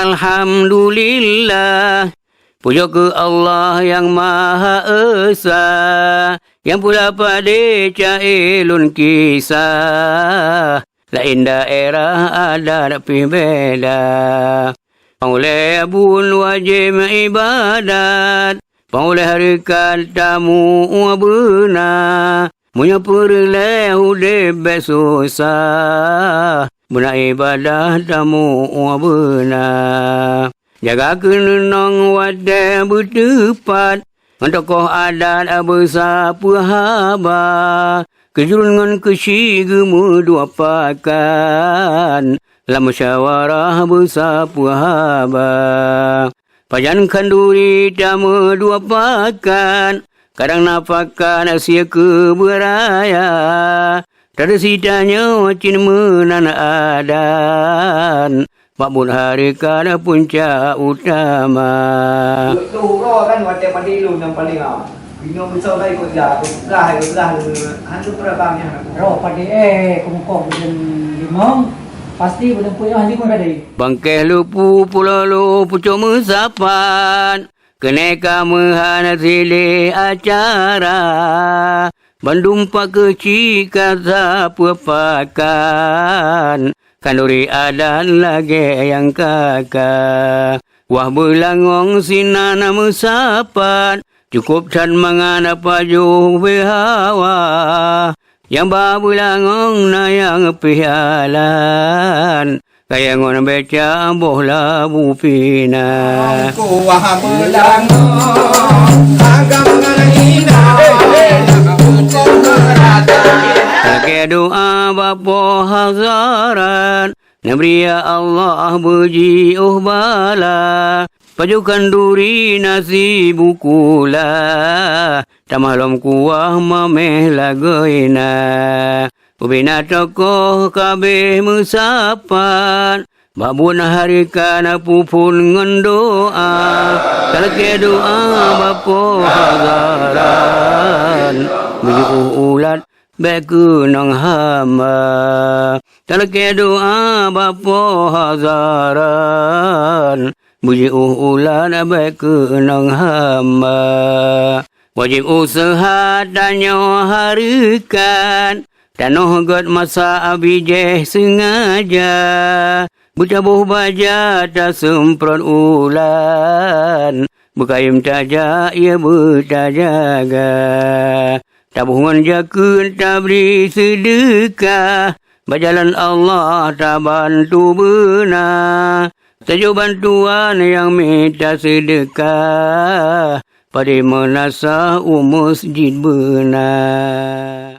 Alhamdulillah, puja ke Allah yang Maha Esa, yang pula pada cailun kisah. Lain daerah ada tapi beda. Oleh bun wajib ibadat, oleh harikan tamu benar. Munya perleh udah besusah, benar ibadah tamu benar. Jaga kenenang wadah bertepat, tokoh adat besar puhaba. Kejurun dengan kesi gemu dua pakan, dalam musyawarah besar puhaba. Pajan kanduri tamu dua pakan, kadang nafakan asia keberaya. Tada sitanya wacin menana adan, Makbul hari kada puncak utama. Luhur kan wadah padilu yang paling bingung besar lagi kok dah hantu perabangnya. Roh padi kongkong dan limong pasti belum punya hantu pun kadai. Bangkeh lupu pula lu pucuk mesapan, keneka mehana sile acara. Bandung pak kecil kata puapakan, kanduri adan lagi yang kakak. Wah belangong sinana mesapan, cukup dan mangana paju behawa. Yang babu langong na yang pihalan, kaya ngon beca bohla bupina. Kuah belangong agam nganina, Take doa bapa hazaran, Nabria Allah beji bala. Pajukan duri nasi bukula, tamalom kuah mameh lagoina. Ubina tokoh kabeh musapan, babun harikan pupun ngendoa. Talake doa bapa hazaran, bujuk ulat beku nang hama. Talake doa bapa hazaran, buji ulan beku nang hama. Wajib usaha danyo harikan, tanoh god masa abijeh sengaja. Bercabuh baja tak semprot ulan, berkayum taja ia bertajaga. Tabungan jakun tak beri sedekah, berjalan Allah tak bantu benar. Tajuk bantuan yang minta sedekah, pada menasah masjid benar.